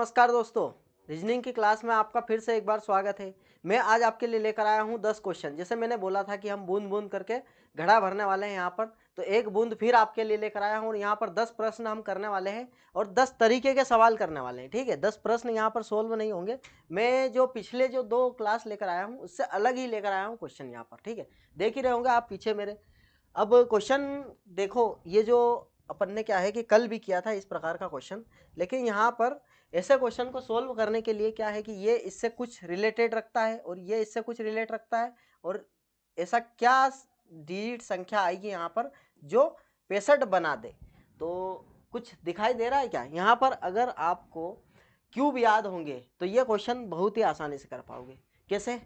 नमस्कार दोस्तों, रीजनिंग की क्लास में आपका फिर से एक बार स्वागत है। मैं आज आपके लिए लेकर आया हूं 10 क्वेश्चन। जैसे मैंने बोला था कि हम बूंद बूंद करके घड़ा भरने वाले हैं यहाँ पर, तो एक बूंद फिर आपके लिए लेकर आया हूं और यहाँ पर 10 प्रश्न हम करने वाले हैं और 10 तरीके के सवाल करने वाले हैं। ठीक है, 10 प्रश्न यहाँ पर सोल्व नहीं होंगे। मैं जो पिछले जो 2 क्लास लेकर आया हूँ उससे अलग ही लेकर आया हूँ क्वेश्चन यहाँ पर। ठीक है, देख ही रहे होंगे आप पीछे मेरे। अब क्वेश्चन देखो, ये जो अपन ने क्या है कि कल भी किया था इस प्रकार का क्वेश्चन, लेकिन यहाँ पर ऐसे क्वेश्चन को सोल्व करने के लिए क्या है कि ये इससे कुछ रिलेटेड रखता है और ये इससे कुछ रिलेट रखता है। और ऐसा क्या डिजिट संख्या आएगी यहाँ पर जो 65 बना दे, तो कुछ दिखाई दे रहा है क्या यहाँ पर? अगर आपको क्यूब याद होंगे तो ये क्वेश्चन बहुत ही आसानी से कर पाओगे। कैसे?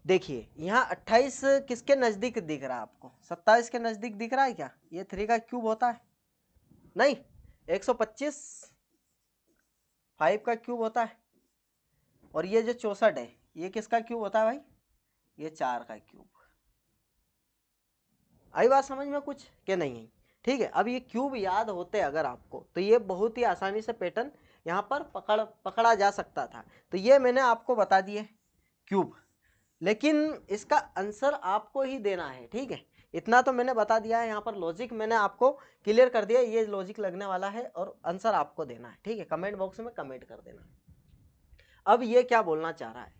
देखिए, यहाँ 28 किसके नजदीक दिख रहा है आपको? 27 के नजदीक दिख रहा है क्या? ये 3 का क्यूब होता है? नहीं, 125 5 का क्यूब होता है। और ये जो 64 है ये किसका क्यूब होता है भाई? ये 4 का क्यूब। आई बात समझ में कुछ के नहीं है? ठीक है, अब ये क्यूब याद होते अगर आपको तो ये बहुत ही आसानी से पैटर्न यहाँ पर पकड़ा जा सकता था। तो ये मैंने आपको बता दिए क्यूब, लेकिन इसका आंसर आपको ही देना है। ठीक है, इतना तो मैंने बता दिया है। यहाँ पर लॉजिक मैंने आपको क्लियर कर दिया, ये लॉजिक लगने वाला है और आंसर आपको देना है। ठीक है, कमेंट बॉक्स में कमेंट कर देना। अब ये क्या बोलना चाह रहा है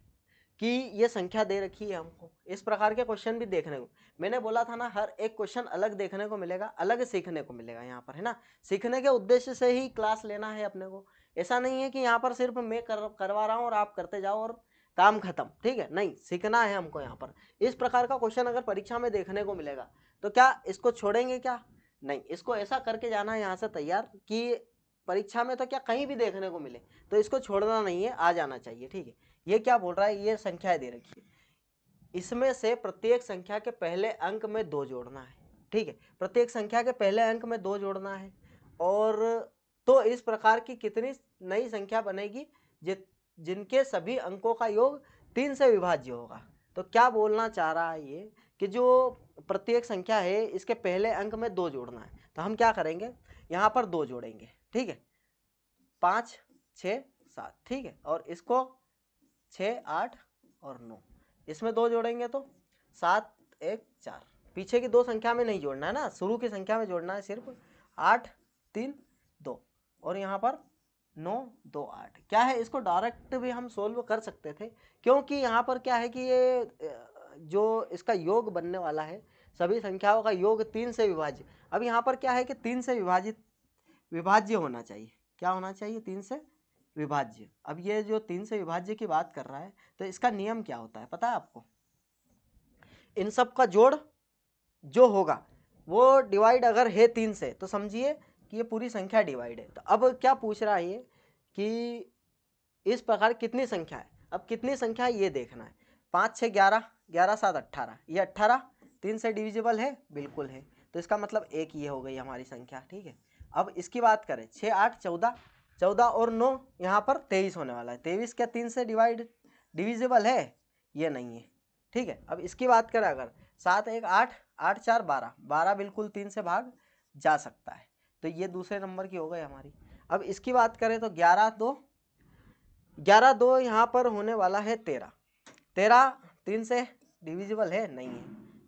कि ये संख्या दे रखी है हमको, इस प्रकार के क्वेश्चन भी देखने को मैंने बोला था ना, हर एक क्वेश्चन अलग देखने को मिलेगा, अलग सीखने को मिलेगा यहाँ पर, है ना। सीखने के उद्देश्य से ही क्लास लेना है अपने को। ऐसा नहीं है कि यहाँ पर सिर्फ मैं करवा रहा हूँ और आप करते जाओ और काम खत्म। ठीक है, नहीं, सीखना है हमको। यहाँ पर इस प्रकार का क्वेश्चन अगर परीक्षा में देखने को मिलेगा तो क्या इसको छोड़ेंगे? क्या नहीं, इसको ऐसा करके जाना है यहाँ से तैयार कि परीक्षा में तो क्या कहीं भी देखने को मिले, तो इसको छोड़ना नहीं है, आ जाना चाहिए। ठीक है, ये क्या बोल रहा है? ये संख्याएं दे रखी है, इसमें से प्रत्येक संख्या के पहले अंक में 2 जोड़ना है। ठीक है, प्रत्येक संख्या के पहले अंक में 2 जोड़ना है। और तो इस प्रकार की कितनी नई संख्या बनेगी जिनके सभी अंकों का योग 3 से विभाज्य होगा। तो क्या बोलना चाह रहा है ये कि जो प्रत्येक संख्या है इसके पहले अंक में 2 जोड़ना है। तो हम क्या करेंगे, यहाँ पर 2 जोड़ेंगे। ठीक है, 5 6 7। ठीक है, और इसको 6 8 और 9, इसमें 2 जोड़ेंगे तो 7 1 4। पीछे की 2 संख्या में नहीं जोड़ना है ना, शुरू की संख्या में जोड़ना है सिर्फ। 8 3 2 और यहाँ पर 9 2 8। क्या है, इसको डायरेक्ट भी हम सोल्व कर सकते थे, क्योंकि यहाँ पर क्या है कि ये जो इसका योग बनने वाला है, सभी संख्याओं का योग 3 से विभाज्य। अब यहाँ पर क्या है कि 3 से विभाज्य होना चाहिए। क्या होना चाहिए? 3 से विभाज्य। अब ये जो 3 से विभाज्य की बात कर रहा है तो इसका नियम क्या होता है पता है आपको? इन सब का जोड़ जो होगा वो डिवाइड अगर है 3 से तो समझिए कि ये पूरी संख्या डिवाइड है। तो अब क्या पूछ रहा है ये कि इस प्रकार कितनी संख्या है? अब कितनी संख्या है ये देखना है। 5 6 11, 11 7 18, ये 18 3 से डिविजिबल है? बिल्कुल है। तो इसका मतलब एक ये हो गई हमारी संख्या। ठीक है, अब इसकी बात करें 6 8 14, 14 और 9 यहाँ पर 23 होने वाला है। 23 क्या 3 से डिविजिबल है? ये नहीं है। ठीक है, अब इसकी बात करें अगर 7 1 8, 8 4 12, 12 बिल्कुल 3 से भाग जा सकता है। तो ये दूसरे नंबर की हो गई हमारी। अब इसकी बात करें तो 11 2 यहाँ पर होने वाला है 13, 13 3 से डिविजिबल है? नहीं है।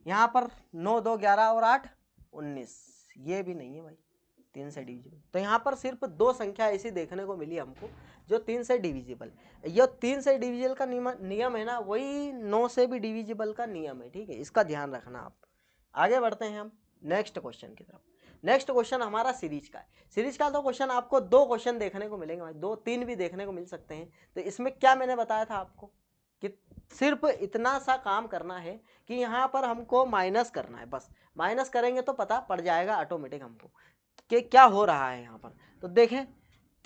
यहाँ पर 9 2 11 और 8 19, ये भी नहीं है भाई 3 से डिविजिबल। तो यहाँ पर सिर्फ 2 संख्या ऐसी देखने को मिली हमको जो 3 से डिविजिबल। ये 3 से डिविजिबल का नियम है ना, वही 9 से भी डिविजिबल का नियम है। ठीक है, इसका ध्यान रखना आप। आगे बढ़ते हैं हम नेक्स्ट क्वेश्चन की तरफ। नेक्स्ट क्वेश्चन हमारा सीरीज का है। सीरीज का तो क्वेश्चन आपको 2 क्वेश्चन देखने को मिलेंगे भाई, 2 3 भी देखने को मिल सकते हैं। तो इसमें क्या मैंने बताया था आपको कि सिर्फ इतना सा काम करना है कि यहाँ पर हमको माइनस करना है, बस माइनस करेंगे तो पता पड़ जाएगा ऑटोमेटिक हमको कि क्या हो रहा है यहाँ पर। तो देखें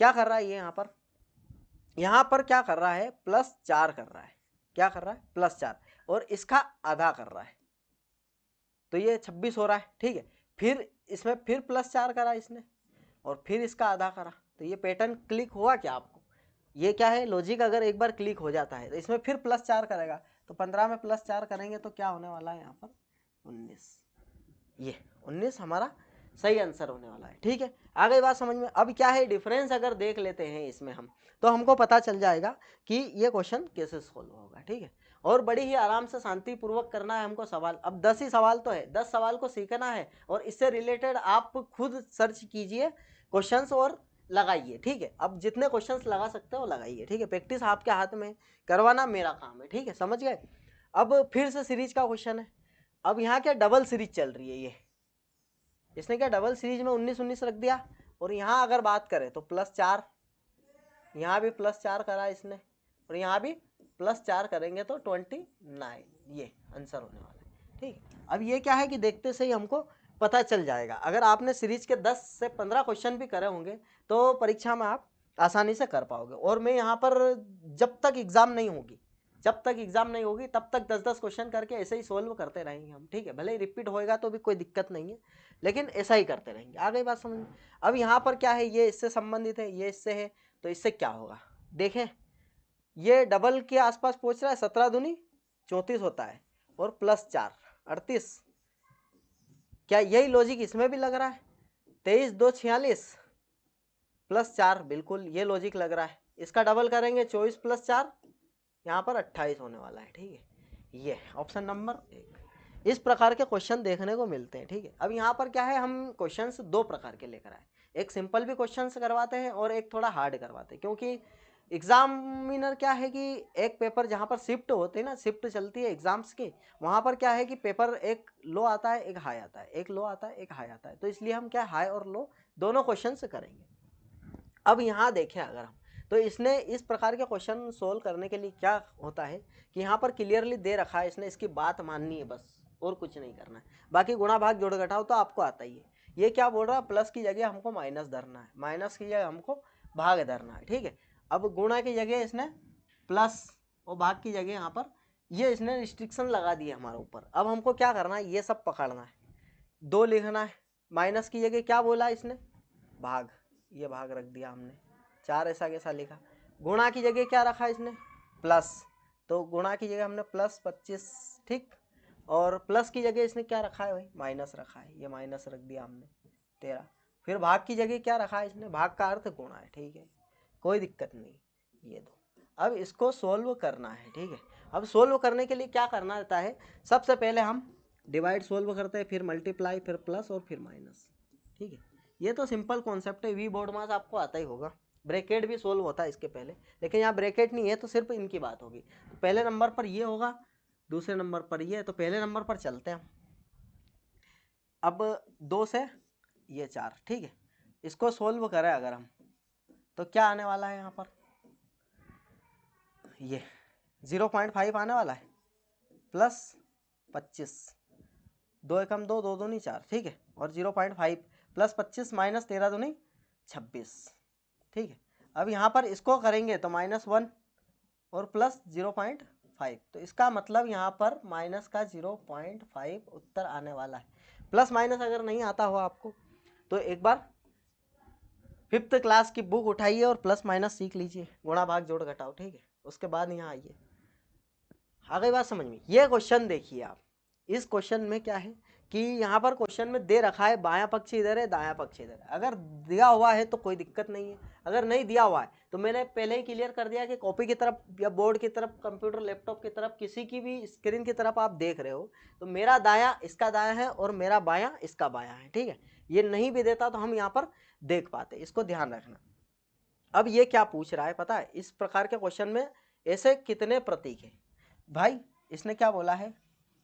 क्या कर रहा है ये, यहाँ पर क्या कर रहा है, +4 कर रहा है। क्या कर रहा है? +4, और इसका आधा कर रहा है तो ये 26 हो रहा है। ठीक है, फिर इसमें फिर +4 करा इसने और फिर इसका आधा करा। तो ये पैटर्न क्लिक हुआ क्या आपको? ये क्या है, लॉजिक अगर एक बार क्लिक हो जाता है तो इसमें फिर +4 करेगा। तो 15 में +4 करेंगे तो क्या होने वाला है यहाँ पर? 19। ये 19 हमारा सही आंसर होने वाला है। ठीक है, आ गई बात समझ में। अब क्या है डिफरेंस अगर देख लेते हैं इसमें हम, तो हमको पता चल जाएगा कि ये क्वेश्चन कैसे सोल्व होगा। ठीक है, और बड़ी ही आराम से शांतिपूर्वक करना है हमको सवाल। अब 10 ही सवाल तो है, 10 सवाल को सीखना है और इससे रिलेटेड आप खुद सर्च कीजिए क्वेश्चंस और लगाइए। ठीक है, अब जितने क्वेश्चंस लगा सकते हो लगाइए। ठीक है, प्रैक्टिस आपके हाथ में, करवाना मेरा काम है। ठीक है, समझ गए। अब फिर से सीरीज का क्वेश्चन है। अब यहाँ क्या डबल सीरीज चल रही है, ये इसने क्या डबल सीरीज में 19-19 रख दिया, और यहाँ अगर बात करें तो +4, यहाँ भी +4 करा इसने, और यहाँ भी +4 करेंगे तो 29, ये आंसर होने वाला है। ठीक है, अब ये क्या है कि देखते से ही हमको पता चल जाएगा। अगर आपने सीरीज के 10 से 15 क्वेश्चन भी करे होंगे तो परीक्षा में आप आसानी से कर पाओगे। और मैं यहाँ पर जब तक एग्जाम नहीं होगी तब तक 10-10 क्वेश्चन करके ऐसे ही सोल्व करते रहेंगे हम। ठीक है, भले ही रिपीट होएगा तो भी कोई दिक्कत नहीं है, लेकिन ऐसा ही करते रहेंगे। आ गई बात समझ में। अब यहाँ पर क्या है, ये इससे संबंधित है, ये इससे है, तो इससे क्या होगा देखें। ये डबल के आसपास पहुंच रहा है, 17 दूनी 34 होता है, और +4 38। क्या यही लॉजिक इसमें भी लग रहा है? 23 2 46 +4, बिल्कुल ये लॉजिक लग रहा है। इसका डबल करेंगे 24 +4, यहाँ पर 28 होने वाला है। ठीक है, ये ऑप्शन नंबर 1। इस प्रकार के क्वेश्चन देखने को मिलते हैं। ठीक है, अब यहाँ पर क्या है, हम क्वेश्चंस 2 प्रकार के लेकर आए। एक सिंपल भी क्वेश्चंस करवाते हैं और एक थोड़ा हार्ड करवाते हैं, क्योंकि एग्जामिनर क्या है कि एक पेपर जहाँ पर शिफ्ट होते हैं ना, शिफ्ट चलती है एग्जाम्स की, वहाँ पर क्या है कि पेपर एक लो आता है एक हाई आता है, एक लो आता है एक हाई आता है, तो इसलिए हम क्या हाई और लो दोनों क्वेश्चन करेंगे। अब यहाँ देखें अगर हम, तो इसने इस प्रकार के क्वेश्चन सोल्व करने के लिए क्या होता है कि यहाँ पर क्लियरली दे रखा है, इसने इसकी बात माननी है बस, और कुछ नहीं करना है। बाकी गुणा भाग जोड़ घटाओ तो आपको आता ही है। ये क्या बोल रहा है, प्लस की जगह हमको माइनस धरना है, माइनस की जगह हमको भाग धरना है। ठीक है, अब गुणा की जगह इसने प्लस और भाग की जगह यहाँ पर ये इसने रिस्ट्रिक्शन लगा दी है हमारे ऊपर। अब हमको क्या करना है, ये सब पकड़ना है, 2 लिखना है, माइनस की जगह क्या बोला इसने भाग, ये भाग रख दिया हमने, 4 ऐसा कैसा लिखा। गुणा की जगह क्या रखा इसने प्लस, तो गुणा की जगह हमने +25। ठीक, और प्लस की जगह इसने क्या रखा है भाई माइनस रखा है, ये माइनस रख दिया हमने 13। फिर भाग की जगह क्या रखा है इसने, भाग का अर्थ गुणा है। ठीक है, कोई दिक्कत नहीं, ये दो। अब इसको सोल्व करना है। ठीक है, अब सोल्व करने के लिए क्या करना रहता है, सबसे पहले हम डिवाइड सोल्व करते हैं, फिर मल्टीप्लाई, फिर प्लस और फिर माइनस। ठीक है, ये तो सिंपल कॉन्सेप्ट है, वी बोर्ड मास आपको आता ही होगा। ब्रैकेट भी सोल्व होता है इसके पहले, लेकिन यहाँ ब्रैकेट नहीं है तो सिर्फ इनकी बात होगी। तो पहले नंबर पर ये होगा, दूसरे नंबर पर ये है, तो पहले नंबर पर चलते हैं। अब 2 से ये 4। ठीक है, इसको सोल्व करें अगर हम, तो क्या आने वाला है यहाँ पर, ये 0.5 आने वाला है, +25, 2 एकम 2, 2 दूनी 4। ठीक है, और 0.5 +25 माइनस 13 दूनी 26। ठीक है, अब यहाँ पर इसको करेंगे तो -1 और +0.5, तो इसका मतलब यहाँ पर माइनस का 0.5 उत्तर आने वाला है। प्लस माइनस अगर नहीं आता हो आपको तो एक बार 5th क्लास की बुक उठाइए और प्लस माइनस सीख लीजिए, गुणा भाग जोड़ घटाओ। ठीक है, उसके बाद यहाँ आइए। आ गई बात समझ में। ये क्वेश्चन देखिए आप, इस क्वेश्चन में क्या है कि यहाँ पर क्वेश्चन में दे रखा है बायां पक्ष इधर है दायां पक्ष इधर है। अगर दिया हुआ है तो कोई दिक्कत नहीं है, अगर नहीं दिया हुआ है तो मैंने पहले ही क्लियर कर दिया कि कॉपी की तरफ या बोर्ड की तरफ, कंप्यूटर लैपटॉप की तरफ, किसी की भी स्क्रीन की तरफ आप देख रहे हो तो मेरा दायां इसका दायां है और मेरा बायां इसका बायां है। ठीक है, ये नहीं भी देता तो हम यहाँ पर देख पाते, इसको ध्यान रखना। अब ये क्या पूछ रहा है पता है, इस प्रकार के क्वेश्चन में ऐसे कितने प्रतीक है भाई, इसने क्या बोला है,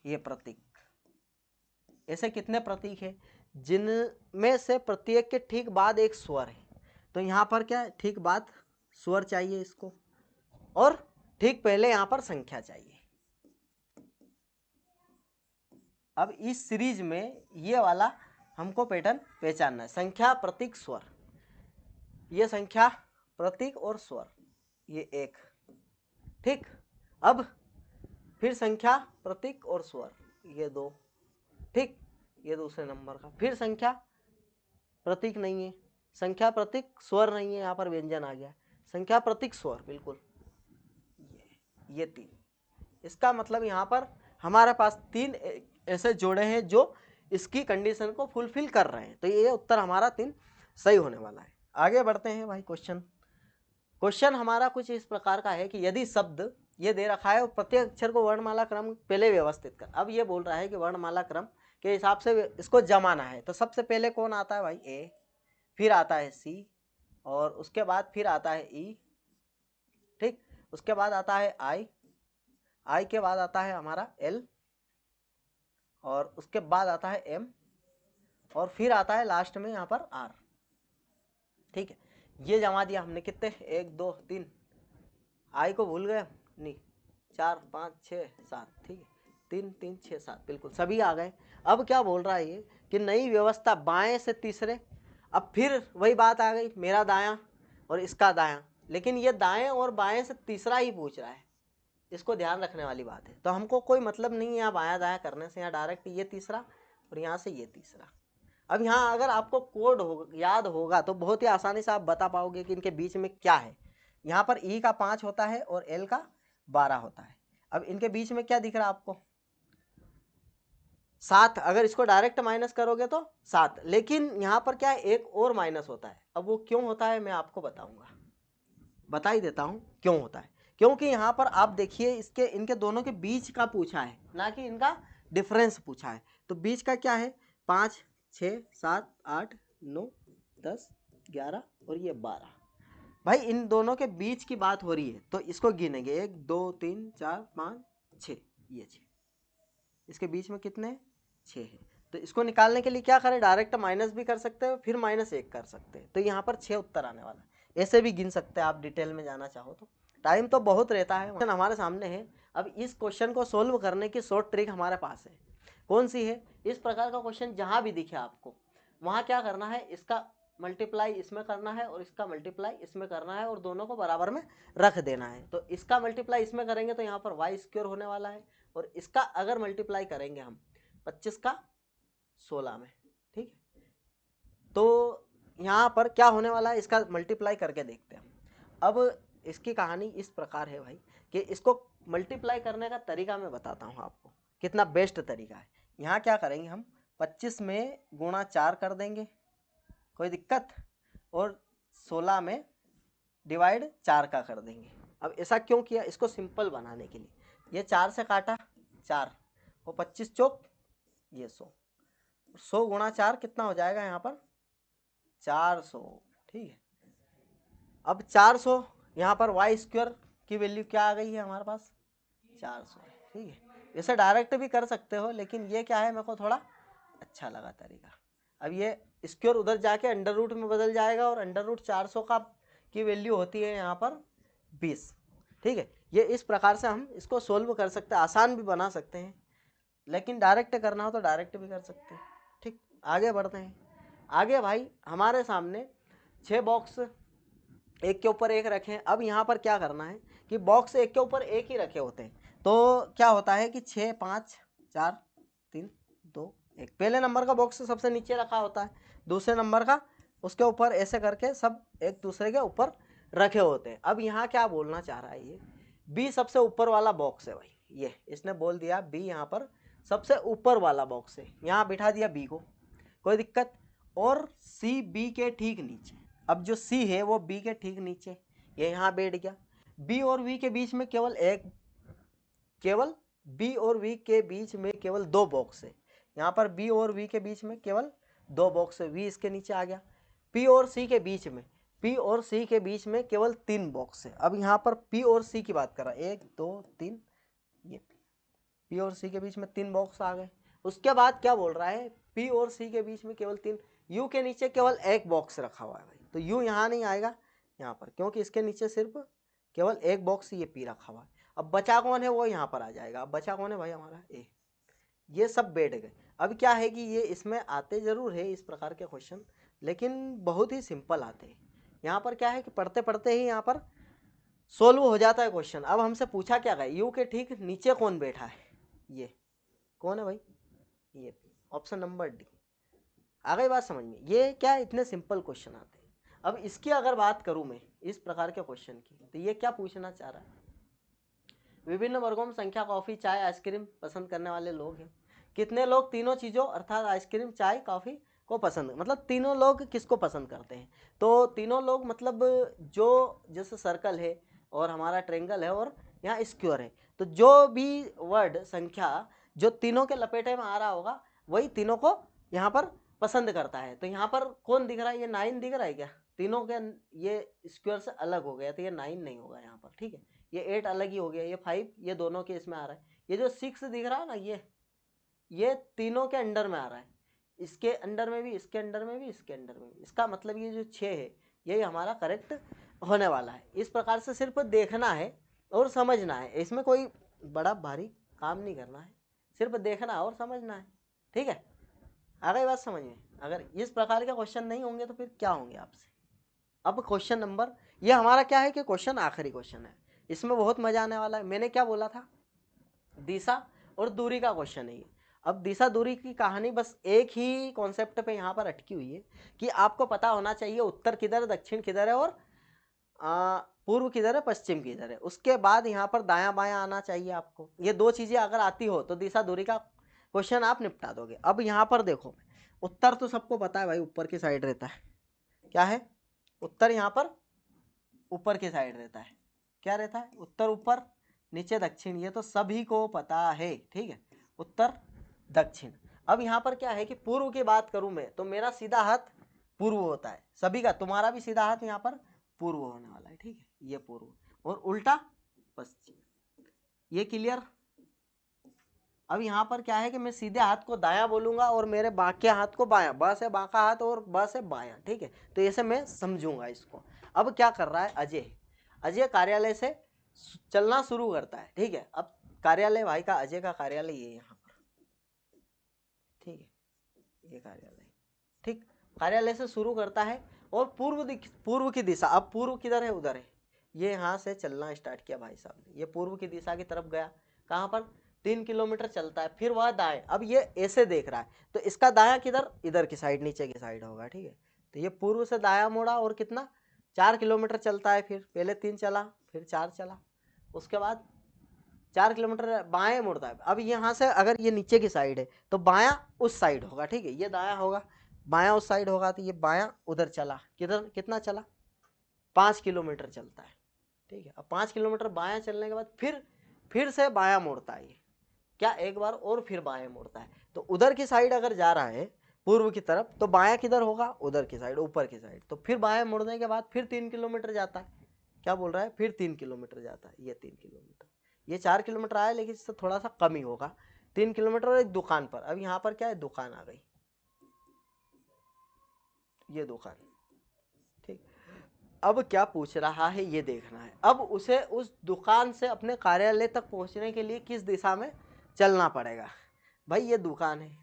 ये प्रतीक, ऐसे कितने प्रतीक है जिनमें से प्रत्येक के ठीक बाद एक स्वर है। तो यहाँ पर क्या है, ठीक बाद स्वर चाहिए इसको, और ठीक पहले यहाँ पर संख्या चाहिए। अब इस सीरीज में ये वाला हमको पैटर्न पहचानना है, संख्या प्रतीक स्वर, ये संख्या प्रतीक और स्वर, ये एक। ठीक, अब फिर संख्या प्रतीक और स्वर, ये 2। ठीक, ये दूसरे नंबर का। फिर संख्या प्रतीक नहीं है, संख्या प्रतीक स्वर नहीं है, यहाँ पर व्यंजन आ गया, संख्या प्रतीक स्वर बिल्कुल, ये 3। इसका मतलब यहाँ पर हमारे पास 3 ऐसे जोड़े हैं जो इसकी कंडीशन को फुलफिल कर रहे हैं। तो ये उत्तर हमारा 3 सही होने वाला है। आगे बढ़ते हैं भाई। क्वेश्चन हमारा कुछ इस प्रकार का है कि यदि शब्द ये दे रखा है और प्रत्येक अक्षर को वर्णमाला क्रम पहले व्यवस्थित कर। अब ये बोल रहा है कि वर्णमाला क्रम के हिसाब से इसको जमाना है। तो सबसे पहले कौन आता है भाई? ए, फिर आता है सी, और उसके बाद फिर आता है ई, ठीक, उसके बाद आता है आई के बाद आता है हमारा एल, और उसके बाद आता है एम, और फिर आता है लास्ट में यहाँ पर आर। ठीक है, ये जमा दिया हमने। कितने? 1 2 3, आई को भूल गए नहीं, 4 5 6 7, ठीक है, 3 3 6 7, बिल्कुल सभी आ गए। अब क्या बोल रहा है ये कि नई व्यवस्था बाएं से तीसरे। अब फिर वही बात आ गई, मेरा दायां और इसका दायां, लेकिन ये दाएं और बाएं से तीसरा ही पूछ रहा है। इसको ध्यान रखने वाली बात है। तो हमको कोई मतलब नहीं है यहाँ बायां दायां करने से, यहाँ डायरेक्ट ये तीसरा और यहाँ से ये तीसरा। अब यहाँ अगर आपको कोड याद होगा तो बहुत ही आसानी से आप बता पाओगे कि इनके बीच में क्या है। यहाँ पर ई का 5 होता है और एल का 12 होता है। अब इनके बीच में क्या दिख रहा है आपको? 7। अगर इसको डायरेक्ट माइनस करोगे तो 7, लेकिन यहाँ पर क्या है, एक और माइनस होता है। अब वो क्यों होता है मैं आपको बताऊंगा, बता ही देता हूँ क्यों होता है। क्योंकि यहाँ पर आप देखिए इनके दोनों के बीच का पूछा है, ना कि इनका डिफरेंस पूछा है। तो बीच का क्या है? 5 6 7 8 9 10 11 और ये 12। भाई इन दोनों के बीच की बात हो रही है, तो इसको गिनेंगे 1 2 3 4 5 6, ये 6। इसके बीच में कितने? 6 है। तो इसको निकालने के लिए क्या करें? डायरेक्ट माइनस भी कर सकते हो, फिर -1 कर सकते हैं। तो यहाँ पर 6 उत्तर आने वाला है। ऐसे भी गिन सकते हैं आप, डिटेल में जाना चाहो तो। टाइम तो बहुत रहता है। क्वेश्चन हमारे सामने है। अब इस क्वेश्चन को सोल्व करने की शॉर्ट ट्रिक हमारे पास है। कौन सी है? इस प्रकार का क्वेश्चन जहाँ भी दिखे आपको, वहाँ क्या करना है, इसका मल्टीप्लाई इसमें करना है और इसका मल्टीप्लाई इसमें करना है, और दोनों को बराबर में रख देना है। तो इसका मल्टीप्लाई इसमें करेंगे तो यहाँ पर वाई स्क्वायर होने वाला है, और इसका अगर मल्टीप्लाई करेंगे हम 25 का 16 में, ठीक है। तो यहाँ पर क्या होने वाला है, इसका मल्टीप्लाई करके देखते हैं। अब इसकी कहानी इस प्रकार है भाई कि इसको मल्टीप्लाई करने का तरीका मैं बताता हूँ आपको, कितना बेस्ट तरीका है। यहाँ क्या करेंगे हम, 25 में गुणा 4 कर देंगे, कोई दिक्कत, और 16 में डिवाइड 4 का कर देंगे। अब ऐसा क्यों किया? इसको सिंपल बनाने के लिए। ये 4 से काटा 4, और 25 चौक ये 100, 100 गुणा 4 कितना हो जाएगा यहाँ पर? 400, ठीक है। अब 400 यहाँ पर वाई स्क्वायर की वैल्यू क्या आ गई है हमारे पास? 400, ठीक है। इसे डायरेक्ट भी कर सकते हो, लेकिन ये क्या है, मेरे को थोड़ा अच्छा लगा तरीका। अब ये स्क्वायर उधर जाके अंडर रूट में बदल जाएगा, और अंडर रूट 400 का की वैल्यू होती है यहाँ पर 20, ठीक है। ये इस प्रकार से हम इसको सोल्व कर सकते हैं, आसान भी बना सकते हैं, लेकिन डायरेक्ट करना हो तो डायरेक्ट भी कर सकते हैं, ठीक। आगे बढ़ते हैं। आगे भाई हमारे सामने 6 बॉक्स एक के ऊपर एक रखे हैं। अब यहाँ पर क्या करना है कि बॉक्स एक के ऊपर एक ही रखे होते हैं, तो क्या होता है कि 6 5 4 3 2 1, पहले नंबर का बॉक्स सबसे नीचे रखा होता है, दूसरे नंबर का उसके ऊपर, ऐसे करके सब एक दूसरे के ऊपर रखे होते हैं। अब यहाँ क्या बोलना चाह रहा है, ये बी सबसे ऊपर वाला बॉक्स है भाई। ये इसने बोल दिया बी यहाँ पर सबसे ऊपर वाला बॉक्स है, यहाँ बिठा दिया बी को, कोई दिक्कत। और सी बी के ठीक नीचे। अब जो सी है वो बी के ठीक नीचे, ये यहाँ बैठ गया। बी और वी के बीच में केवल बी और वी के बीच में केवल 2 बॉक्स है। यहाँ पर बी और वी के बीच में केवल 2 बॉक्स है, वी इसके नीचे आ गया। पी और सी के बीच में केवल 3 बॉक्स है। अब यहाँ पर पी और सी की बात कर रहा है, 1 2 3, ये पी और सी के बीच में 3 बॉक्स आ गए। उसके बाद क्या बोल रहा है, पी और सी के बीच में केवल 3, यू के नीचे केवल 1 बॉक्स रखा हुआ है भाई, तो यू यहाँ नहीं आएगा यहाँ पर, क्योंकि इसके नीचे सिर्फ केवल 1 बॉक्स ये पी रखा हुआ है। अब बचा कौन है, वो यहाँ पर आ जाएगा। अब बचा कौन है भाई हमारा, ए। ये सब बैठ गए। अब क्या है कि ये इसमें आते जरूर है इस प्रकार के क्वेश्चन, लेकिन बहुत ही सिंपल आते हैं। यहाँ पर क्या है कि पढ़ते पढ़ते ही यहाँ पर सोल्व हो जाता है क्वेश्चन। अब हमसे पूछा क्या गया, यू के ठीक नीचे कौन बैठा है, ये कौन है भाई, ये ऑप्शन नंबर डी। आ गई बात समझ में? ये क्या इतने सिंपल क्वेश्चन आते हैं। अब इसकी अगर बात करूं मैं इस प्रकार के क्वेश्चन की, तो ये क्या पूछना चाह रहा है, विभिन्न वर्गों में संख्या कॉफी चाय आइसक्रीम पसंद करने वाले लोग हैं, कितने लोग तीनों चीज़ों अर्थात आइसक्रीम, चाय, कॉफ़ी को पसंद, मतलब तीनों लोग किसको पसंद करते हैं? तो तीनों लोग मतलब जो जैसे सर्कल है और हमारा ट्रेंगल है और यहाँ स्क्वायर है, तो जो भी वर्ड संख्या जो तीनों के लपेटे में आ रहा होगा वही तीनों को यहाँ पर पसंद करता है। तो यहाँ पर कौन दिख रहा है? ये 9 दिख रहा है क्या? तीनों के ये स्क्वायर से अलग हो गया तो ये 9 नहीं होगा यहाँ पर, ठीक है। ये 8 अलग ही हो गया, ये 5 ये दोनों के इसमें आ रहा है। ये जो 6 दिख रहा है ना, ये तीनों के अंडर में आ रहा है, इसके अंडर में भी, इसके अंडर में भी, इसके अंडर में भी। इसका मतलब ये जो 6 है यही हमारा करेक्ट होने वाला है। इस प्रकार से सिर्फ देखना है और समझना है, इसमें कोई बड़ा भारी काम नहीं करना है, सिर्फ देखना और समझना है, ठीक है। आ गई बात समझ में? अगर इस प्रकार के क्वेश्चन नहीं होंगे तो फिर क्या होंगे आपसे। अब क्वेश्चन नंबर, ये हमारा क्या है कि क्वेश्चन आखिरी क्वेश्चन है, इसमें बहुत मजा आने वाला है। मैंने क्या बोला था? दिशा और दूरी का क्वेश्चन है ये। अब दिशा दूरी की कहानी बस एक ही कॉन्सेप्ट पे यहाँ पर अटकी हुई है कि आपको पता होना चाहिए उत्तर किधर है, दक्षिण किधर है और पूर्व किधर है, पश्चिम किधर है। उसके बाद यहाँ पर दायां बायां आना चाहिए आपको। ये दो चीजें अगर आती हो तो दिशा दूरी का क्वेश्चन आप निपटा दोगे। अब यहाँ पर देखो, उत्तर तो सबको पता है भाई, ऊपर की साइड रहता है। क्या है? उत्तर यहाँ पर ऊपर की साइड रहता है। क्या रहता है? उत्तर ऊपर, नीचे दक्षिण, ये तो सभी को पता है, ठीक है। उत्तर दक्षिण। अब यहाँ पर क्या है कि पूर्व की बात करूं मैं तो मेरा सीधा हाथ पूर्व होता है सभी का, तुम्हारा भी सीधा हाथ यहाँ पर पूर्व होने वाला है, ठीक है। ये पूर्व और उल्टा पश्चिम, ये क्लियर। अब यहाँ पर क्या है कि मैं सीधे हाथ को दायां बोलूंगा और मेरे बाके हाथ को बायां, ब से बाका हाथ और ब से बायां, ठीक है। तो ऐसे मैं समझूंगा इसको। अब क्या कर रहा है अजय? अजय कार्यालय से चलना शुरू करता है, ठीक है। अब कार्यालय भाई का, अजय का कार्यालय ये यहाँ पर, ठीक है, ये कार्यालय, ठीक। कार्यालय से शुरू करता है और पूर्व की दिशा, अब पूर्व किधर है? उधर है। ये यहाँ से चलना स्टार्ट किया भाई साहब ने, ये पूर्व की दिशा की तरफ गया। कहाँ पर? 3 किलोमीटर चलता है, फिर वह दाएं। अब ये ऐसे देख रहा है तो इसका दायां किधर? इधर की साइड, नीचे की साइड होगा, ठीक है। तो ये पूर्व से दायां मोड़ा और कितना? 4 किलोमीटर चलता है। फिर पहले 3 चला, फिर 4 चला, उसके बाद 4 किलोमीटर बाएं मुड़ता है। अब यहाँ से अगर ये नीचे की साइड है तो बायां उस साइड होगा, ठीक है। ये दायां होगा, बायां उस साइड होगा, तो ये बायां उधर चला। किधर? कितना चला? 5 किलोमीटर चलता है, ठीक है। अब 5 किलोमीटर बायां चलने के बाद फिर से बायां मोड़ता है ये, क्या एक बार और फिर बायां मोड़ता है। तो उधर की साइड अगर जा रहा है पूर्व की तरफ तो बायां किधर होगा? उधर की साइड, ऊपर की साइड। तो फिर बायां मुड़ने के बाद फिर 3 किलोमीटर जाता है। क्या बोल रहा है? फिर 3 किलोमीटर जाता है, ये 3 किलोमीटर। ये 4 किलोमीटर आया लेकिन इससे थोड़ा सा कम ही होगा, 3 किलोमीटर। और एक दुकान पर, अब यहाँ पर क्या है? दुकान आ गई, ये दुकान, ठीक। अब क्या पूछ रहा है ये देखना है। अब उसे उस दुकान से अपने कार्यालय तक पहुंचने के लिए किस दिशा में चलना पड़ेगा? भाई ये दुकान है,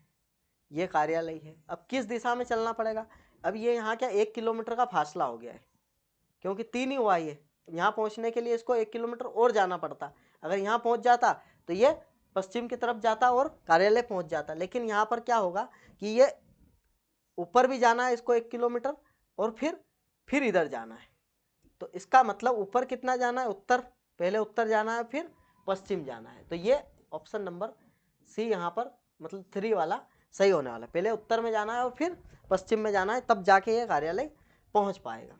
ये कार्यालय है, अब किस दिशा में चलना पड़ेगा? अब ये यहाँ क्या 1 किलोमीटर का फासला हो गया है, क्योंकि 3 ही हुआ ये। यहाँ पहुँचने के लिए इसको 1 किलोमीटर और जाना पड़ता। अगर यहाँ पहुँच जाता तो ये पश्चिम की तरफ जाता और कार्यालय पहुँच जाता। लेकिन यहाँ पर क्या होगा कि ये ऊपर भी जाना है इसको 1 किलोमीटर और फिर इधर जाना है। तो इसका मतलब ऊपर कितना जाना है? उत्तर, पहले उत्तर जाना है फिर पश्चिम जाना है। तो ये ऑप्शन नंबर सी यहाँ पर मतलब 3 वाला सही होने वाला है। पहले उत्तर में जाना है और फिर पश्चिम में जाना है, तब जाके ये कार्यालय पहुँच पाएगा।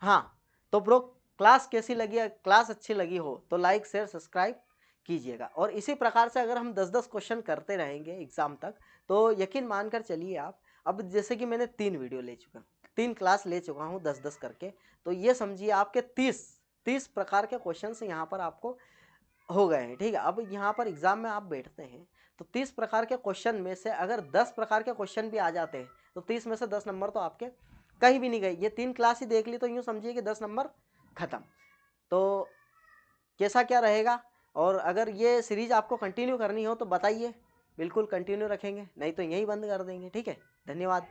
हाँ, तो ब्रो क्लास कैसी लगी? क्लास अच्छी लगी हो तो लाइक शेयर सब्सक्राइब कीजिएगा। और इसी प्रकार से अगर हम 10-10 क्वेश्चन करते रहेंगे एग्जाम तक तो यकीन मानकर चलिए आप, अब जैसे कि मैंने 3 वीडियो ले चुका, 3 क्लास ले चुका हूँ 10-10 करके, तो ये समझिए आपके 30 प्रकार के क्वेश्चन यहाँ पर आपको हो गए हैं, ठीक है। अब यहाँ पर एग्जाम में आप बैठते हैं तो 30 प्रकार के क्वेश्चन में से अगर 10 प्रकार के क्वेश्चन भी आ जाते हैं तो 30 में से 10 नंबर तो आपके कहीं भी नहीं गए। ये 3 क्लास ही देख ली तो यूँ समझिए कि 10 नंबर खत्म। तो कैसा क्या रहेगा? और अगर ये सीरीज आपको कंटिन्यू करनी हो तो बताइए, बिल्कुल कंटिन्यू रखेंगे, नहीं तो यहीं बंद कर देंगे, ठीक है। धन्यवाद।